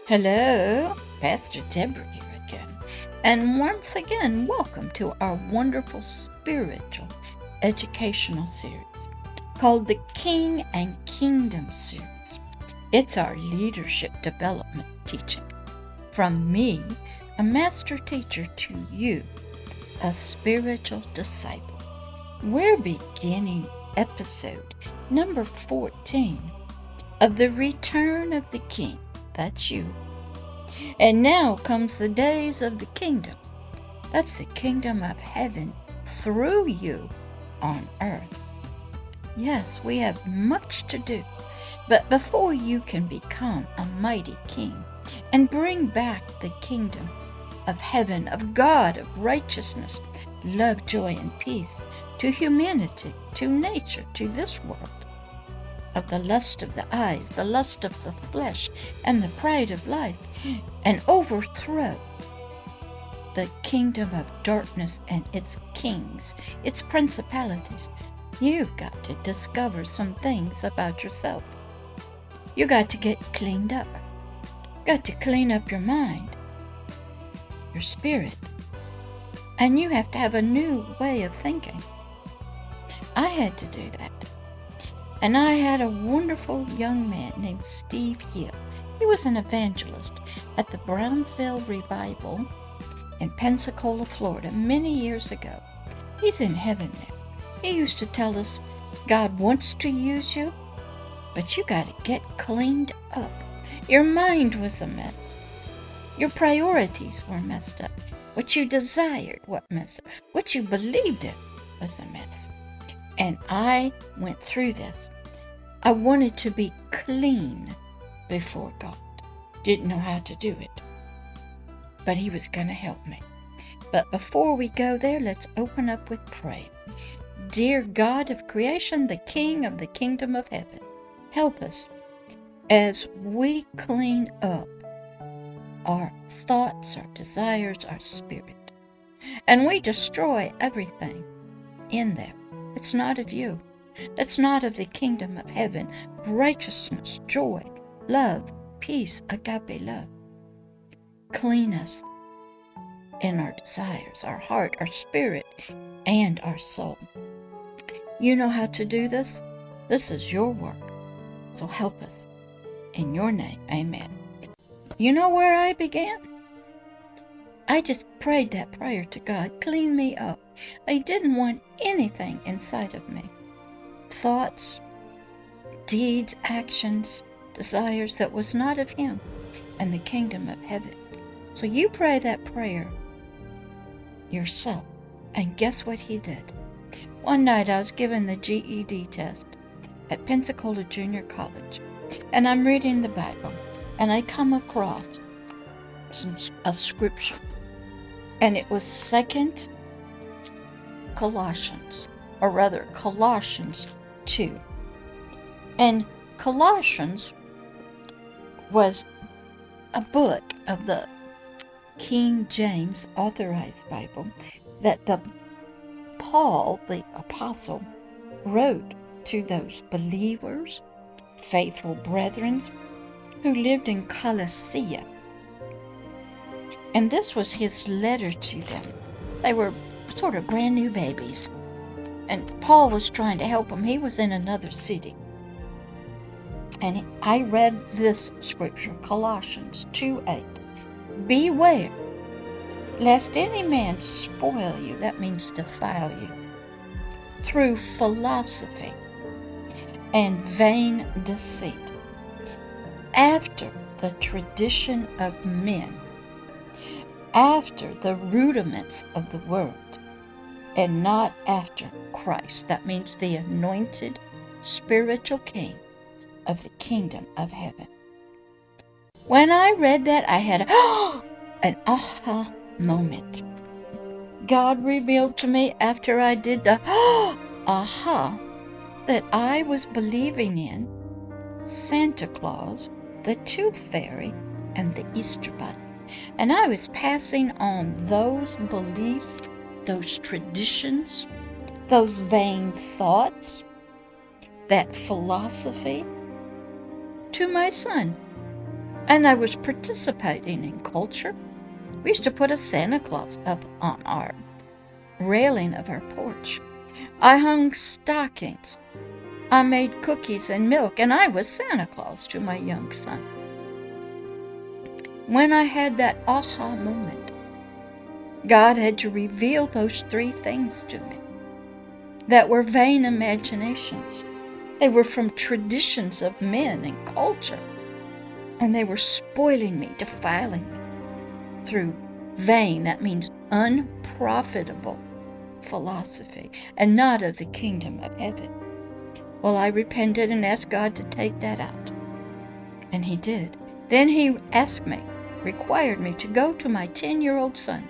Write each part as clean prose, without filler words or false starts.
Hello, Pastor Deborah here again. And once again, welcome to our wonderful spiritual educational series called the King and Kingdom series. It's our leadership development teaching. From me, a master teacher, to you, a spiritual disciple. We're beginning episode number 14 of the Return of the King. That's you. And now comes the days of the kingdom. That's the kingdom of heaven through you on earth. Yes, we have much to do. But before you can become a mighty king and bring back the kingdom of heaven, of God, of righteousness, love, joy, and peace to humanity, to nature, to this world, of the lust of the eyes, the lust of the flesh, and the pride of life, and overthrow the kingdom of darkness and its kings, its principalities, you've got to discover some things about yourself. You got to get cleaned up. Got to clean up your mind, your spirit, and you have to have a new way of thinking. I had to do that. And I had a wonderful young man named Steve Hill. He was an evangelist at the Brownsville revival in Pensacola, Florida, many years ago. He's in heaven now. He used to tell us, God wants to use you, but you got to get cleaned up. Your mind was a mess. Your priorities were messed up. What you desired was messed up. What you believed in was a mess. And I went through this. I wanted to be clean before God. Didn't know how to do it. But He was going to help me. But before we go there, let's open up with prayer. Dear God of creation, the King of the kingdom of heaven, help us as we clean up our thoughts, our desires, our spirit. And we destroy everything in there. It's not of you. It's not of the kingdom of heaven, righteousness, joy, love, peace, agape love. Clean us in our desires, our heart, our spirit, and our soul. You know how to do this. This is your work. So help us. In your name, amen. You know where I began? I just prayed that prayer to God, clean me up. I didn't want anything inside of me. Thoughts, deeds, actions, desires that was not of Him and the kingdom of heaven. So you pray that prayer yourself. And guess what He did? One night I was given the GED test at Pensacola Junior College. And I'm reading the Bible. And I come across a scripture. And it was 2nd Colossians 2. And Colossians was a book of the King James Authorized Bible that Paul, the apostle, wrote to those believers, faithful brethren, who lived in Colossi. And this was his letter to them. They were sort of brand new babies. And Paul was trying to help them. He was in another city. And I read this scripture, Colossians 2:8. Beware, lest any man spoil you, that means defile you, through philosophy and vain deceit, after the tradition of men, after the rudiments of the world, and not after Christ. That means the anointed spiritual King of the kingdom of heaven. When I read that, I had an aha moment. God revealed to me after I did the aha that I was believing in Santa Claus, the Tooth Fairy, and the Easter Bunny. And I was passing on those beliefs, those traditions, those vain thoughts, that philosophy to my son. and I was participating in culture. We used to put a Santa Claus up on our railing of our porch. I hung stockings. I made cookies and milk, and I was Santa Claus to my young son. When I had that aha moment, God had to reveal those three things to me that were vain imaginations. They were from traditions of men and culture, and they were spoiling me, defiling me through vain, that means unprofitable philosophy, and not of the kingdom of heaven. Well, I repented and asked God to take that out, and He did. Then He asked me, required me to go to my 10-year-old son.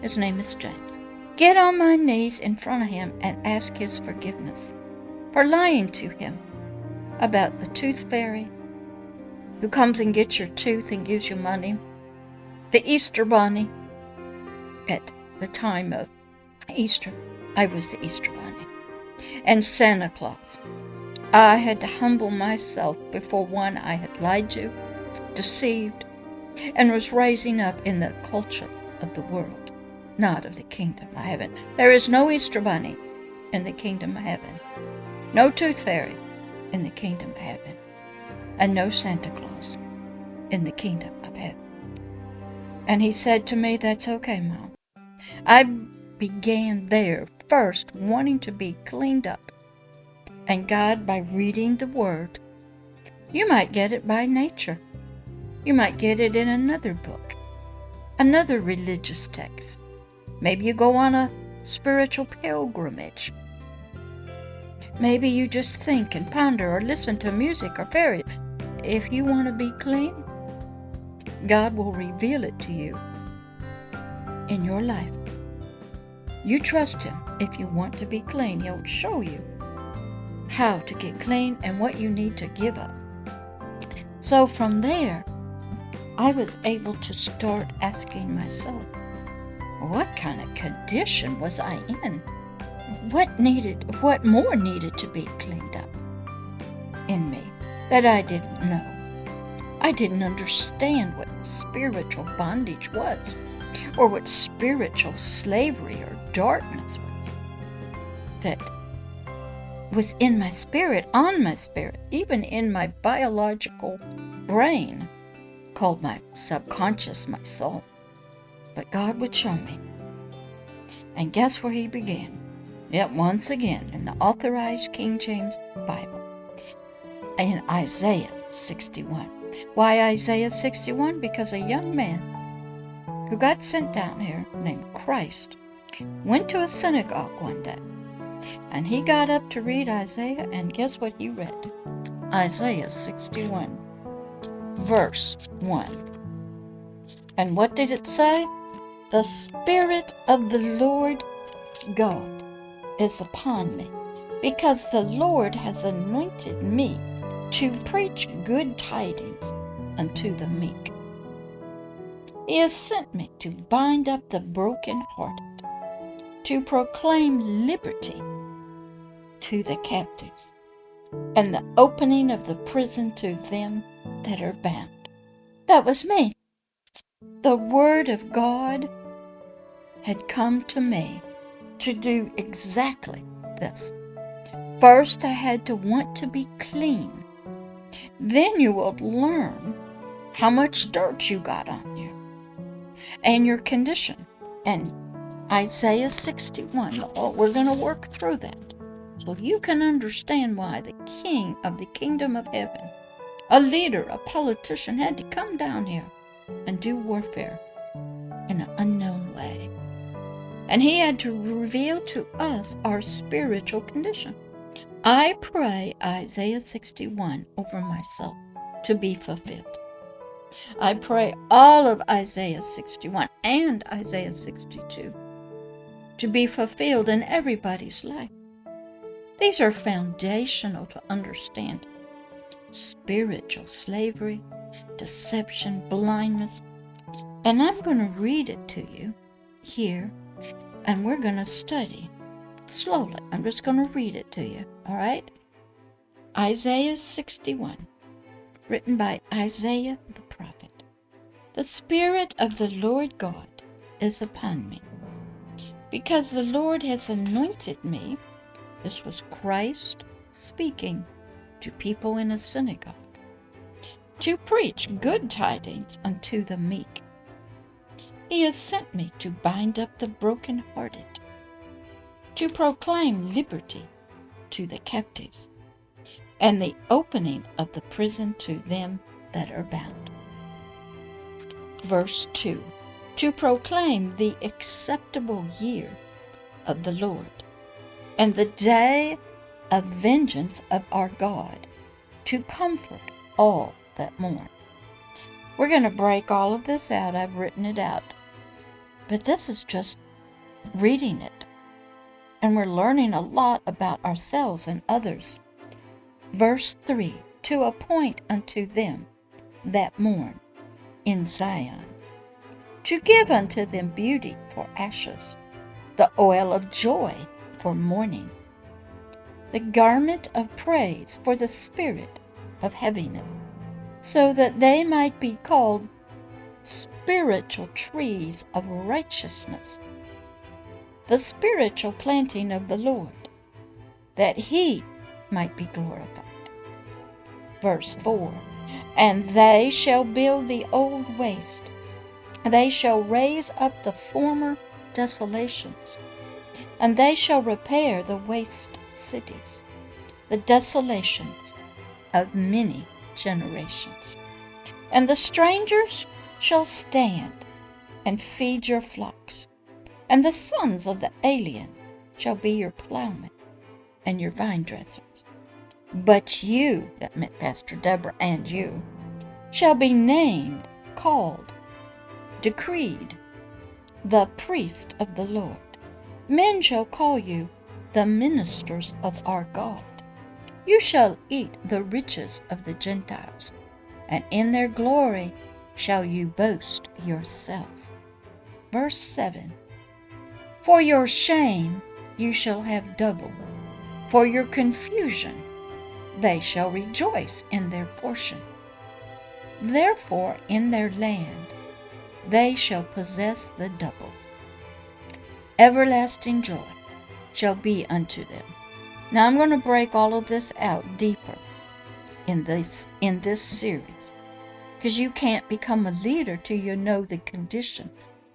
His name is James. Get on my knees in front of him and ask his forgiveness for lying to him about the tooth fairy who comes and gets your tooth and gives you money, the Easter bunny. At the time of Easter, I was the Easter bunny, and Santa Claus. I had to humble myself before one I had lied to, deceived, and was raising up in the culture of the world, not of the kingdom of heaven. There is no Easter bunny in the kingdom of heaven, no tooth fairy in the kingdom of heaven, and no Santa Claus in the kingdom of heaven. And He said to me, that's okay, Mom. I began there first wanting to be cleaned up. And God, by reading the Word, you might get it by nature. You might get it in another book, another religious text. Maybe you go on a spiritual pilgrimage. Maybe you just think and ponder or listen to music or fairy. If you want to be clean, God will reveal it to you in your life. You trust Him. If you want to be clean, He'll show you how to get clean and what you need to give up. So from there, I was able to start asking myself, what kind of condition was I in? What more needed to be cleaned up in me that I didn't know? I didn't understand what spiritual bondage was, or what spiritual slavery or darkness was. That was in my spirit, on my spirit, even in my biological brain, called my subconscious, my soul. But God would show me. And guess where He began? Yet once again in the Authorized King James Bible, in Isaiah 61. Why Isaiah 61? Because a young man who got sent down here named Christ went to a synagogue one day, and he got up to read Isaiah, and guess what he read? Isaiah 61, verse 1. And what did it say? The Spirit of the Lord God is upon me, because the Lord has anointed me to preach good tidings unto the meek. He has sent me to bind up the brokenhearted, to proclaim liberty to the captives, and the opening of the prison to them that are bound. That was me. The Word of God had come to me to do exactly this. First, I had to want to be clean. Then you will learn how much dirt you got on you and your condition. And Isaiah 61, we're going to work through that so you can understand why the king of the kingdom of heaven, a leader, a politician, had to come down here and do warfare in an unknown way. And he had to reveal to us our spiritual condition. I pray Isaiah 61 over myself to be fulfilled. I pray all of Isaiah 61 and Isaiah 62 to be fulfilled in everybody's life. These are foundational to understand spiritual slavery, deception, blindness. And I'm going to read it to you here, and we're going to study slowly. I'm just going to read it to you, all right? Isaiah 61, written by Isaiah the prophet. The Spirit of the Lord God is upon me, because the Lord has anointed me. This was Christ speaking to people in a synagogue, to preach good tidings unto the meek. He has sent me to bind up the brokenhearted, to proclaim liberty to the captives, and the opening of the prison to them that are bound. Verse 2, to proclaim the acceptable year of the Lord, and the day of vengeance of our God, to comfort all that mourn. We're going to break all of this out. I've written it out. But this is just reading it. And we're learning a lot about ourselves and others. Verse 3, to appoint unto them that mourn in Zion, to give unto them beauty for ashes, the oil of joy for mourning, the garment of praise for the spirit of heaviness, so that they might be called spiritual trees of righteousness, the spiritual planting of the Lord, that he might be glorified. Verse 4, and they shall build the old waste, they shall raise up the former desolations, and they shall repair the waste cities, the desolations of many generations. And the strangers shall stand and feed your flocks, and the sons of the alien shall be your plowmen and your vine dressers. But you, that meant Pastor Deborah and you, shall be named, called, decreed, the priest of the Lord. Men shall call you the ministers of our God. You shall eat the riches of the Gentiles, and in their glory shall you boast yourselves. Verse 7, for your shame you shall have double, for your confusion they shall rejoice in their portion. Therefore in their land they shall possess the double. Everlasting joy shall be unto them. Now I'm going to break all of this out deeper in this series, because you can't become a leader till you know the condition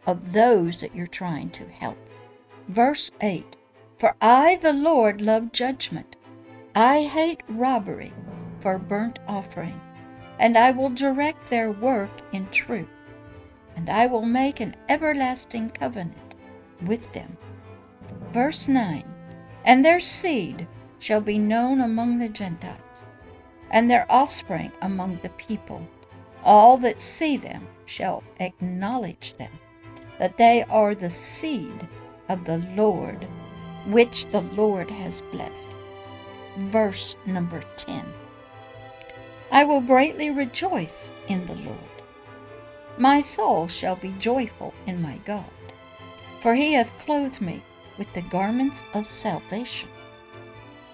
of those that you're trying to help. Verse 8, for I, the Lord, love judgment. I hate robbery for burnt offering, and I will direct their work in truth, and I will make an everlasting covenant with them. Verse 9, and their seed shall be known among the Gentiles, and their offspring among the people. All that see them shall acknowledge them, that they are the seed of the Lord, which the Lord has blessed. Verse number 10, I will greatly rejoice in the Lord. My soul shall be joyful in my God, for he hath clothed me with the garments of salvation.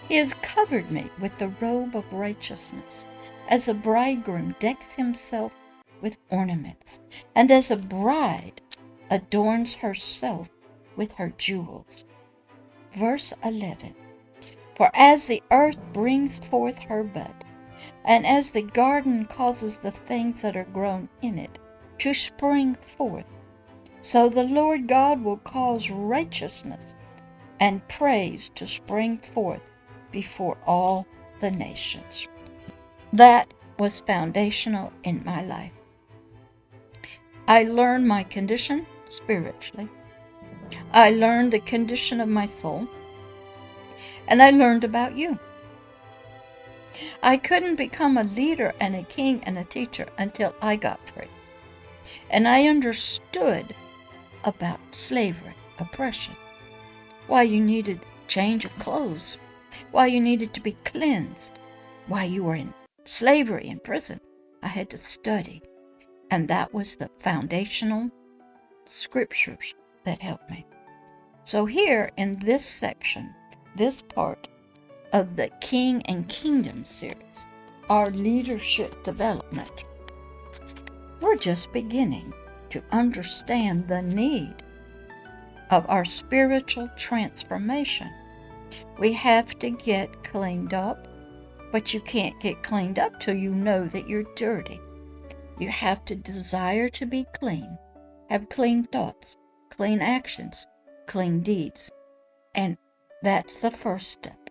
He has covered me with the robe of righteousness, as a bridegroom decks himself with ornaments, and as a bride adorns herself with her jewels. Verse 11, for as the earth brings forth her bud, and as the garden causes the things that are grown in it to spring forth, so the Lord God will cause righteousness and praise to spring forth before all the nations. That was foundational in my life. I learned my condition spiritually. I learned the condition of my soul. And I learned about you. I couldn't become a leader and a king and a teacher until I got free. And I understood about slavery, oppression, why you needed change of clothes, why you needed to be cleansed, why you were in slavery in prison. I had to study. And that was the foundational scriptures that helped me. So here in this section, this part of the King and Kingdom series, our leadership development, We're just beginning to understand the need of our spiritual transformation. We have to get cleaned up, but you can't get cleaned up till you know that you're dirty. You have to desire to be clean, have clean thoughts, clean actions, clean deeds. And that's the first step.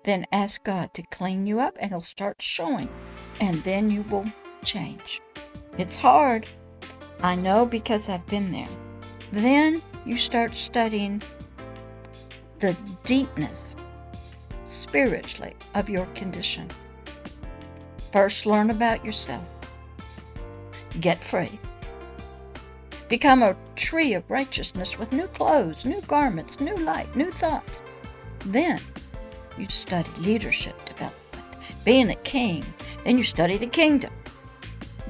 Then ask God to clean you up and He'll start showing, and then you will change. It's hard. I know because I've been there. Then you start studying the deepness spiritually of your condition. First, learn about yourself. Get free. Become a tree of righteousness with new clothes, new garments, new light, new thoughts. Then you study leadership development, being a king. Then you study the kingdom.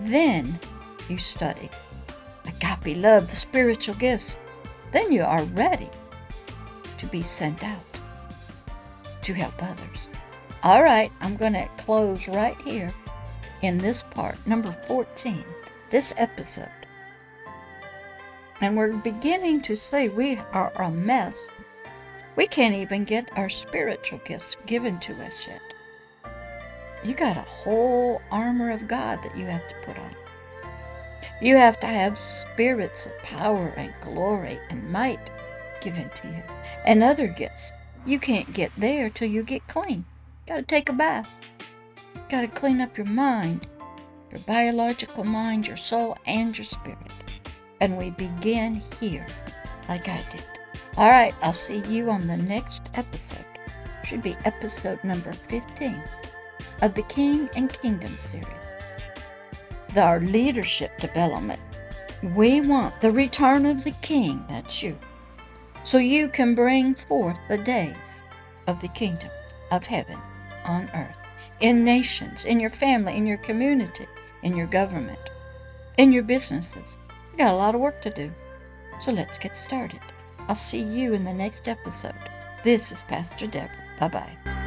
Then you study agape love, the spiritual gifts. Then you are ready to be sent out to help others. All right, I'm going to close right here in this part, number 14, this episode. And we're beginning to see we are a mess. We can't even get our spiritual gifts given to us yet. You got a whole armor of God that you have to put on. You have to have spirits of power and glory and might given to you. And other gifts. You can't get there till you get clean. Got to take a bath. Got to clean up your mind, your biological mind, your soul, and your spirit. And we begin here, like I did. All right, I'll see you on the next episode. Should be episode number 15 of the King and Kingdom series. Our leadership development. We want the return of the King, that's you, so you can bring forth the days of the kingdom of heaven on earth, in nations, in your family, in your community, in your government, in your businesses. We got a lot of work to do, so let's get started. I'll see you in the next episode. This is Pastor Deborah. Bye-bye.